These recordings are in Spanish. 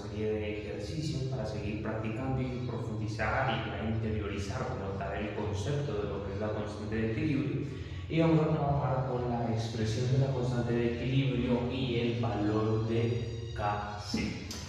serie de ejercicios para seguir practicando y profundizar y interiorizar como tal el concepto de lo que es la constante de equilibrio. Y vamos a trabajar con la expresión de la constante de equilibrio y el valor de Kc.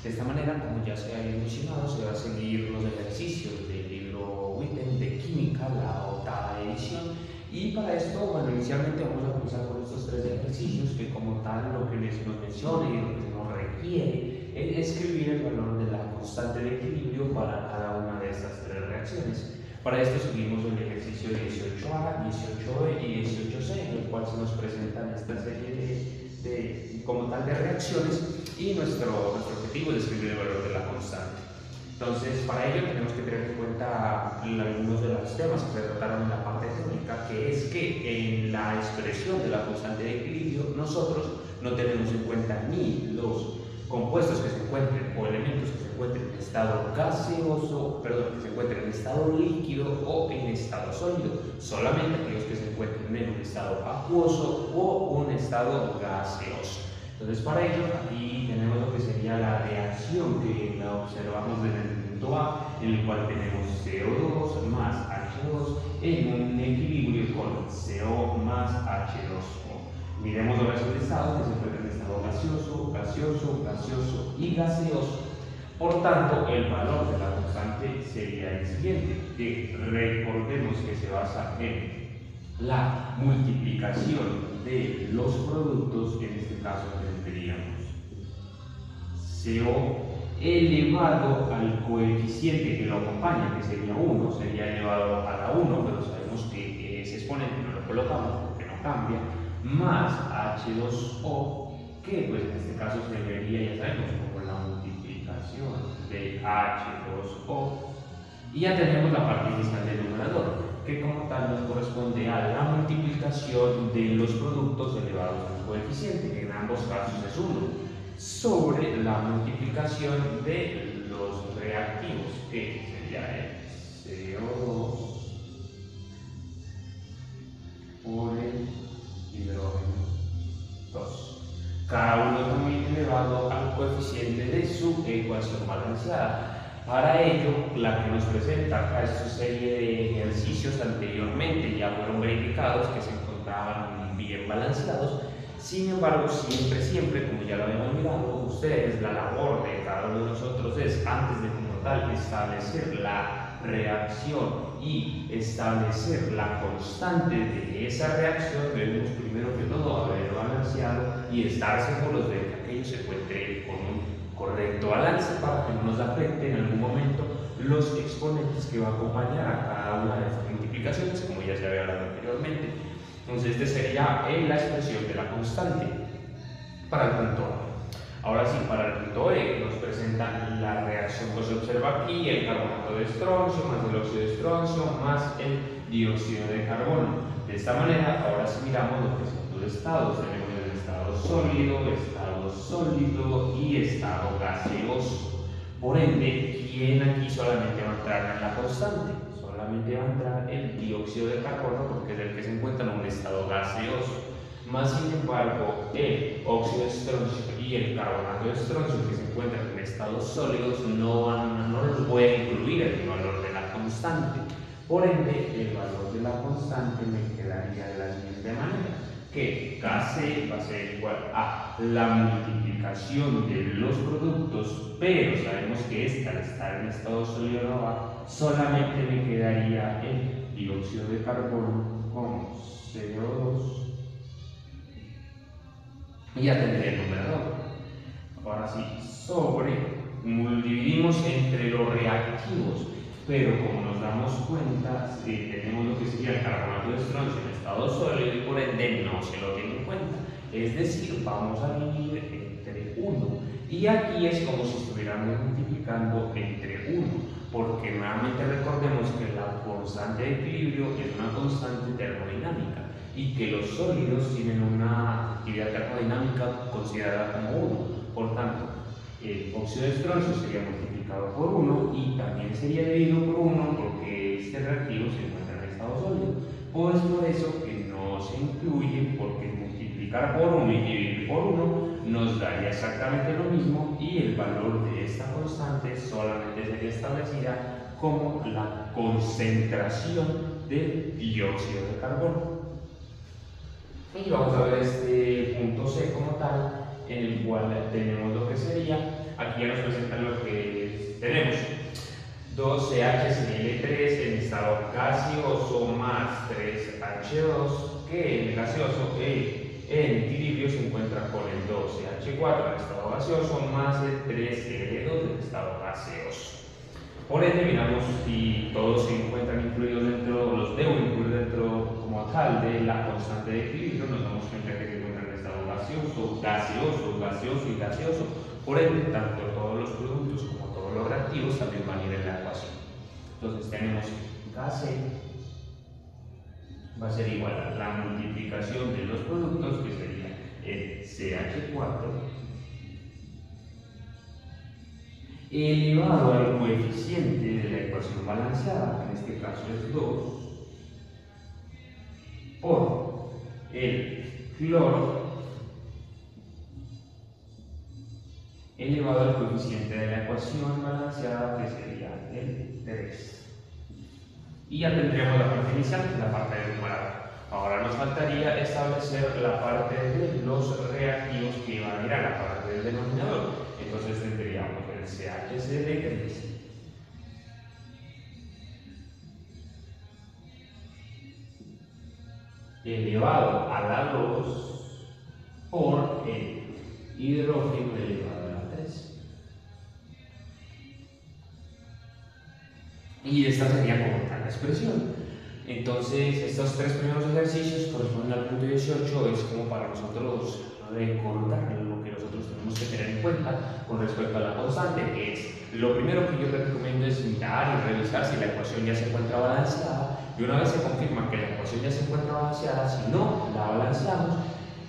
De esta manera, como ya se ha mencionado, se va a seguir los ejercicios del libro Witten de Química, la octava edición. Y para esto, bueno, inicialmente vamos a comenzar con estos tres ejercicios que como tal lo que nos menciona y lo que nos requiere es escribir el valor de la constante de equilibrio para cada una de estas tres reacciones. Para esto seguimos el ejercicio 18A, 18B y 18C, en el cual se nos presentan esta serie como tal de reacciones y nuestro objetivo es describir el valor de la constante. Entonces, para ello tenemos que tener en cuenta algunos de los temas que se trataron en la parte teórica, que es que en la expresión de la constante de equilibrio nosotros no tenemos en cuenta ni los compuestos que se encuentren o elementos que se encuentren en estado gaseoso, que se encuentren en estado líquido o en estado sólido, solamente aquellos que se encuentren en un estado acuoso o un estado gaseoso. Entonces, para ello, aquí tenemos lo que sería la reacción que la observamos desde el punto A, en el cual tenemos CO2 más H2 en un equilibrio con CO más H2O. Miremos ahora el estado que se encuentra en estado gaseoso, gaseoso, gaseoso y gaseoso. Por tanto, el valor de la constante sería el siguiente, que recordemos que se basa en la multiplicación de los productos, en este caso tendríamos CO elevado al coeficiente que lo acompaña, que sería 1, sería elevado a la 1, pero sabemos que ese exponente no lo colocamos porque no cambia, más H2O, que pues en este caso se vería, ya sabemos, como la multiplicación de H2O, y ya tenemos la parte inicial del numerador, que como tal nos corresponde a la multiplicación de los productos elevados al coeficiente, que en ambos casos es 1, sobre la multiplicación de los reactivos, que sería el CO2 por el hidrógeno 2. Cada uno también elevado al coeficiente de su ecuación balanceada. Para ello, la que nos presenta acá esta serie de ejercicios anteriormente ya fueron verificados que se encontraban bien balanceados. Sin embargo, siempre, como ya lo habíamos mirado, ustedes, la labor de cada uno de nosotros es, antes de como tal establecer la reacción y establecer la constante de esa reacción, debemos primero que todo haber balanceado y estar seguros de que aquello se encuentre con un correcto balance para que no nos afecte en algún momento los exponentes que va a acompañar a cada una de estas multiplicaciones, como ya se había hablado anteriormente. Entonces, este sería la expresión de la constante para el punto A. Ahora sí, para el punto B nos presentan la reacción que se observa aquí, el carbonato de estroncio más el óxido de estroncio más el dióxido de carbono. De esta manera, ahora sí miramos lo que son los estados. Tenemos el estado sólido y estado gaseoso. Por ende, ¿quién aquí solamente va a entrar en la constante? Solamente va a entrar el dióxido de carbono porque es el que se encuentra en un estado gaseoso. Más sin embargo, el óxido de estroncio y el carbonato de estroncio que se encuentran en estados sólidos no los voy a incluir en el valor de la constante. Por ende, el valor de la constante me quedaría de la siguiente manera, que Kc va a ser igual a la multiplicación de los productos, pero sabemos que esta, al estar en estado sólido no va, solamente me quedaría el dióxido de carbono con CO2 y ya tendré el numerador. Ahora sí, dividimos entre los reactivos, pero como nos damos cuenta, tenemos lo que sería el carbonato de estroncio en estado sólido y por ende no se lo tiene en cuenta. Es decir, vamos a dividir entre 1. Y aquí es como si estuviéramos multiplicando entre 1, porque nuevamente recordemos que la constante de equilibrio es una constante termodinámica y que los sólidos tienen una actividad termodinámica considerada como 1. Por tanto, el óxido de estroncio sería multiplicado por 1 y también sería dividido por 1 porque este reactivo se encuentra en estado sólido. Pues por eso que no se incluye, porque multiplicar por 1 y dividir por 1 nos daría exactamente lo mismo y el valor de esta constante solamente sería establecida como la concentración de dióxido de carbono. Y vamos a ver este punto C como tal, en el cual tenemos lo que sería, aquí ya nos presentan lo que tenemos, 2CHCl3 en estado gaseoso más 3H2, que en el gaseoso en equilibrio se encuentra con el 2CH4 en estado gaseoso más el 3L2 en estado gaseoso. Por ende, miramos si todos se encuentran incluidos dentro, los debo incluir dentro como tal de la constante de equilibrio, nos damos cuenta que se encuentran en estado gaseoso, gaseoso, gaseoso y gaseoso. Por ende, tanto todos los productos como todos los reactivos también van a ir en la ecuación. Entonces tenemos Kc va a ser igual a la multiplicación de los productos, que sería el CH4 elevado al coeficiente de la ecuación balanceada, que en este caso es 2, por el cloro elevado al coeficiente de la ecuación balanceada, que sería el 3. Y ya tendríamos la parte inicial, la parte del numerador. Ahora nos faltaría establecer la parte de los reactivos que van a ir a la parte del denominador. Entonces tendríamos el CHCl3 elevado a la 2 por el hidrógeno elevado a la 3. Y esta sería como tal la expresión. Entonces, estos tres primeros ejercicios corresponden al punto 18, es como para nosotros recordar lo que nosotros tenemos que tener en cuenta con respecto a la constante, que es lo primero que yo les recomiendo es mirar y revisar si la ecuación ya se encuentra balanceada, y una vez se confirma que la ecuación ya se encuentra balanceada, si no la balanceamos,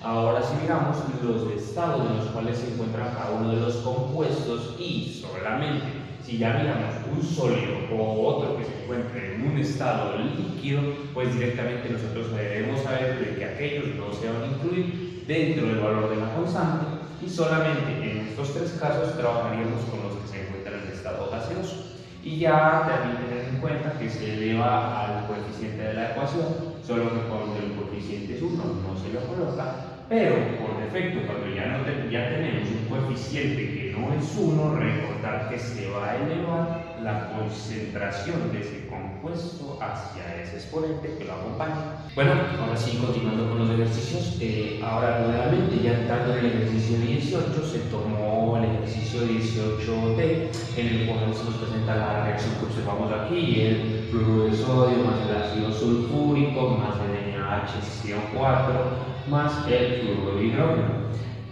ahora sí miramos los estados en los cuales se encuentran cada uno de los compuestos, y solamente si ya miramos un sólido o otro que se encuentre en un estado líquido, pues directamente nosotros debemos saber de que aquellos no se van a incluir dentro del valor de la constante, y solamente en estos tres casos trabajaríamos con los que se encuentran en estado gaseoso. Y ya también tener en cuenta que se eleva al coeficiente de la ecuación, solo que cuando el coeficiente es 1 no se lo coloca, pero por defecto, cuando ya tenemos un coeficiente que no es 1, recordar que se va a elevar la concentración de ese compuesto hacia ese exponente que lo acompaña. Bueno, ahora sí, continuando con los ejercicios, ahora nuevamente ya entrando en el ejercicio 18, se tomó el ejercicio 18D, en el cual se nos presenta la reacción que observamos aquí, el fluoruro de sodio más el ácido sulfúrico más el NaHCO4 más el fluoruro de hidrógeno.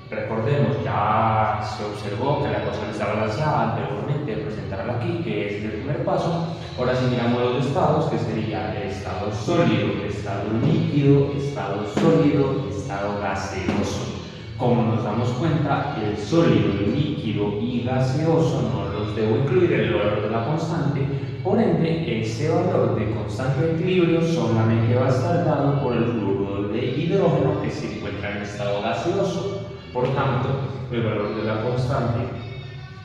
Recordemos, ya se observó que la ecuación está balanceada anteriormente, presentarla aquí, que es el primer paso. Ahora sí miramos los estados, que sería el estado sólido, estado líquido, estado sólido, estado gaseoso. Como nos damos cuenta, el sólido, el líquido y gaseoso no los debo incluir en el valor de la constante, por ende, ese valor de constante de equilibrio solamente va a estar dado por el fluoruro de hidrógeno que se encuentra en estado gaseoso. Por tanto, el valor de la constante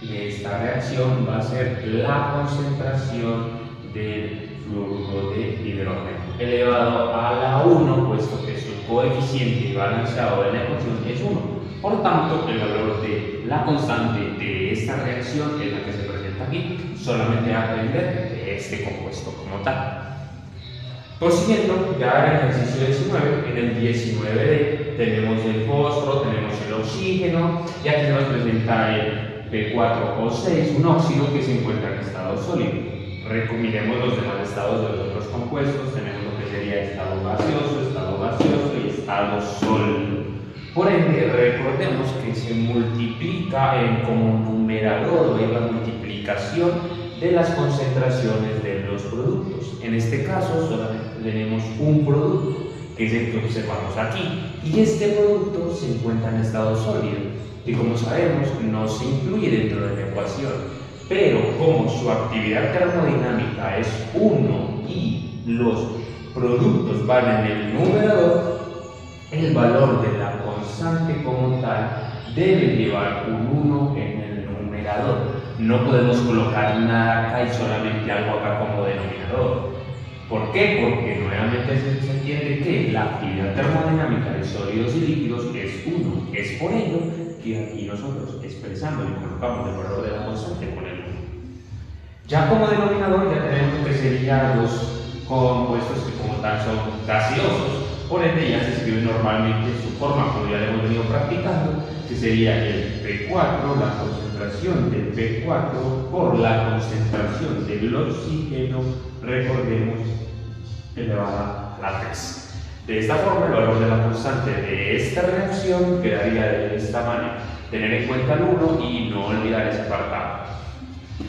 de esta reacción va a ser la concentración del fluoruro de hidrógeno elevado a la 1, puesto que su coeficiente balanceado de la ecuación es 1. Por tanto, el valor de la constante de esta reacción es la que se presenta aquí, solamente a aprender de este compuesto como tal. Prosiguiendo, ya en el ejercicio 19, en el 19D tenemos el fósforo, tenemos el oxígeno, y aquí se nos presenta el P4O6, un óxido que se encuentra en estado sólido. Miremos los demás estados de los otros compuestos, tenemos lo que sería estado gaseoso y estado sólido. Por ende, recordemos que se multiplica como numerador, o la multiplicación de las concentraciones de los productos. En este caso solamente tenemos un producto, que es el que observamos aquí, y este producto se encuentra en estado sólido, y como sabemos no se incluye dentro de la ecuación, pero como su actividad termodinámica es 1 y los productos van en el numerador, el valor de la constante como tal debe llevar un 1 en el numerador. No podemos colocar nada acá y solamente algo acá como denominador. ¿Por qué? Porque nuevamente se entiende que la actividad termodinámica de sólidos y líquidos es 1. Es por ello que aquí nosotros expresamos y colocamos el valor de la constante con el 1. Ya como denominador ya tenemos que serían los compuestos que como tal son gaseosos. Por ende ya se escribe normalmente su forma, como ya lo hemos venido practicando, que sería el P4, la concentración del P4 por la concentración del oxígeno, recordemos, elevada a la 3. De esta forma, el valor de la constante de esta reacción quedaría de esta manera. Tener en cuenta el 1 y no olvidar ese apartado.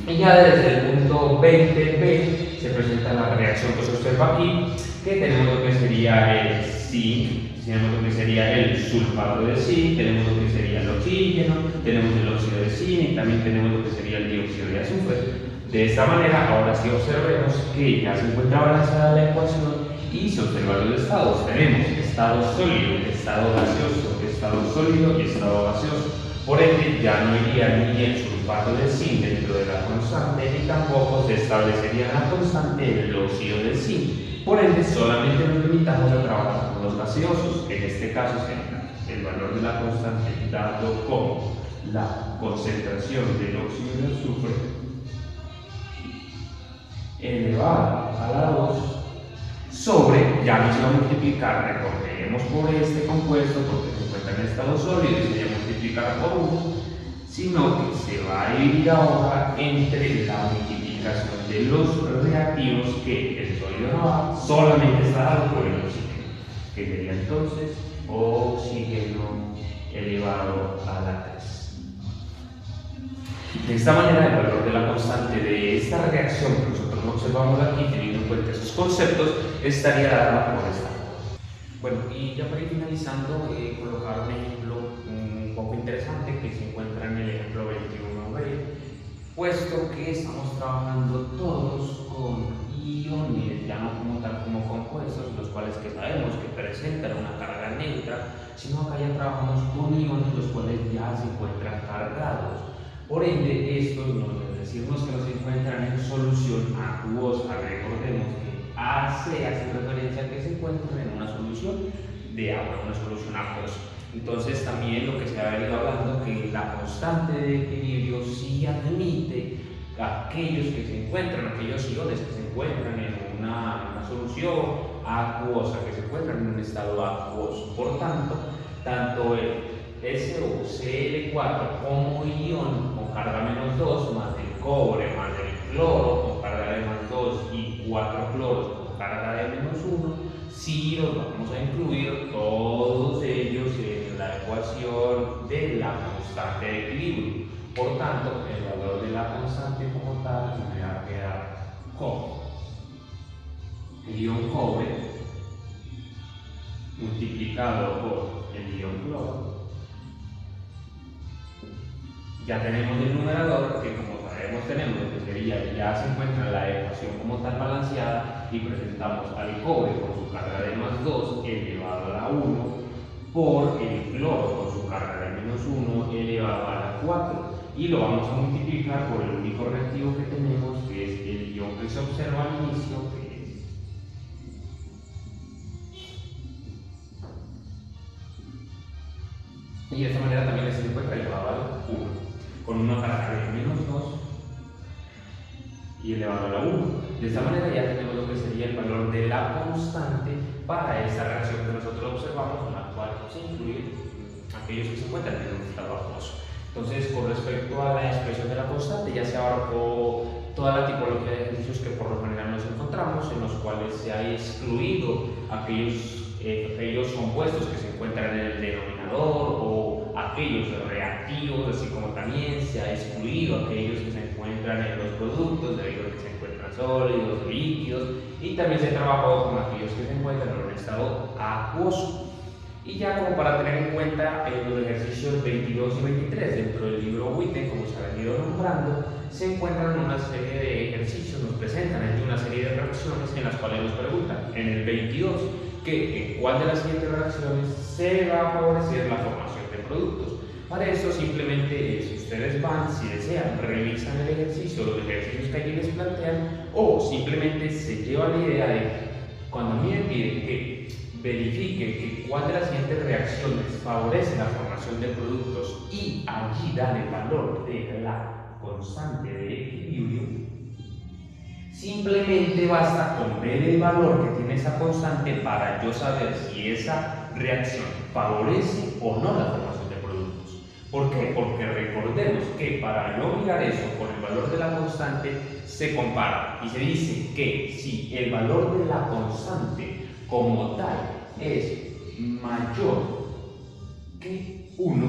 Y ya desde el punto 20b se presenta la reacción que se observa aquí, que tenemos lo que sería el zinc, tenemos lo que sería el sulfato de zinc, tenemos lo que sería el oxígeno, tenemos el óxido de zinc y también tenemos lo que sería el dióxido de azufre. De esta manera, ahora sí observemos que ya se encuentra balanceada la ecuación y se observan los estados. Tenemos estado sólido, estado gaseoso, estado sólido y estado gaseoso. Por ende, ya no iría ni el sulfato de zinc dentro de la constante, ni tampoco se establecería la constante del óxido de zinc. Por ende, solamente nos limitamos a trabajar con los gaseosos. En este caso sería el valor de la constante dado como la concentración del óxido de azufre elevada a la 2 sobre, ya no se va a multiplicar, recordemos por este compuesto porque se encuentra en estado sólido y se va a multiplicar por 1, sino que se va a dividir ahora entre la multiplicación de los reactivos que el sólido no da, solamente está dado por el oxígeno, que sería entonces oxígeno elevado a la 3. De esta manera, el valor de la constante de esta reacción que nosotros observamos aquí, teniendo en cuenta esos conceptos, estaría dada por esta forma. Bueno, y ya para ir finalizando, colocar un ejemplo un poco interesante que se encuentra en el ejemplo 21b, puesto que estamos trabajando todos con iones, ya no como tal como compuestos, los cuales que sabemos que presentan una carga neutra, sino acá ya trabajamos con iones los cuales ya se encuentran cargados. Por ende, estos nos decimos que nos encuentran en solución acuosa. Recordemos que AC hace referencia a que se encuentran en una solución de agua, una solución acuosa. Entonces, también lo que se ha venido hablando, que la constante de equilibrio sí admite aquellos que se encuentran, aquellos iones que se encuentran en una solución acuosa, que se encuentran en un estado acuoso. Por tanto, tanto el SOCl4 como ion con carga menos 2 más el cobre más el cloro con carga de más 2 y 4 cloros con carga de menos 1, sí los vamos a incluir todos ellos en la ecuación de la constante de equilibrio. Por tanto, el valor de la constante como tal me va a quedar como el ion cobre multiplicado por el ion cloro. Ya tenemos el numerador que, como sabemos, tenemos lo que sería, ya se encuentra la ecuación como tal balanceada y presentamos al cobre con su carga de más 2 elevado a la 1 por el cloro con su carga de menos 1 elevado a la 4 y lo vamos a multiplicar por el único reactivo que tenemos, que es el ion que se observa al inicio, que es y de esta manera también se encuentra elevado a la 1 con una carga de menos 2 y elevado a la 1. De esta manera ya tenemos lo que sería el valor de la constante para esta reacción que nosotros observamos, en la cual se incluyen aquellos que se encuentran en un estado acuoso. Entonces, con respecto a la expresión de la constante, ya se abarcó toda la tipología de ejercicios que por lo general nos encontramos, en los cuales se ha excluido aquellos compuestos que se encuentran en el denominador o aquellos reactivos, así como también se ha excluido aquellos que se encuentran en los productos debido a que se encuentran sólidos, líquidos, y también se trabajó con aquellos que se encuentran en un estado acuoso. Y ya como para tener en cuenta los ejercicios 22 y 23 dentro del libro Witten, como se ha venido nombrando, se encuentran una serie de ejercicios, nos presentan allí una serie de reacciones en las cuales nos preguntan en el 22 que en cuál de las siguientes reacciones se va a favorecer la formación de productos. Para eso simplemente si ustedes van, si desean, realizan el ejercicio, los ejercicios que aquí les plantean, o simplemente se lleva la idea de cuando a mí me piden que verifique que cuál de las siguientes reacciones favorece la formación de productos y allí dan el valor de la constante de equilibrio, simplemente basta con ver el valor que tiene esa constante para yo saber si esa reacción favorece o no la formación de productos. ¿Por qué? Porque recordemos que para yo mirar eso con el valor de la constante se compara y se dice que si el valor de la constante como tal es mayor que 1,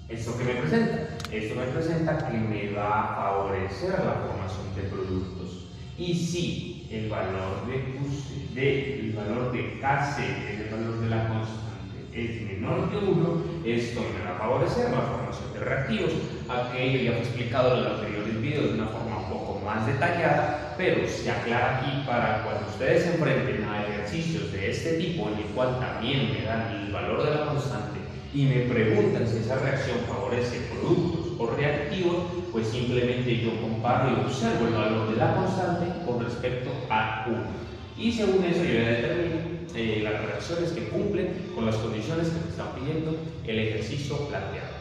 ¿esto qué me presenta? Esto me presenta que me va a favorecer la formación de productos. Y si el valor el valor de Kc, el valor de la constante, es menor que 1, esto me va a favorecer la formación de reactivos. Aquello ya fue explicado en los anteriores videos de una forma un poco más detallada, pero se aclara aquí para cuando ustedes se enfrenten a ejercicios de este tipo, en el cual también me dan el valor de la constante y me preguntan si esa reacción favorece productos o reactivos, pues simplemente yo comparo y observo el valor de la constante con respecto a 1. Y según eso yo ya determino las reacciones que cumplen con las condiciones que me están pidiendo el ejercicio planteado.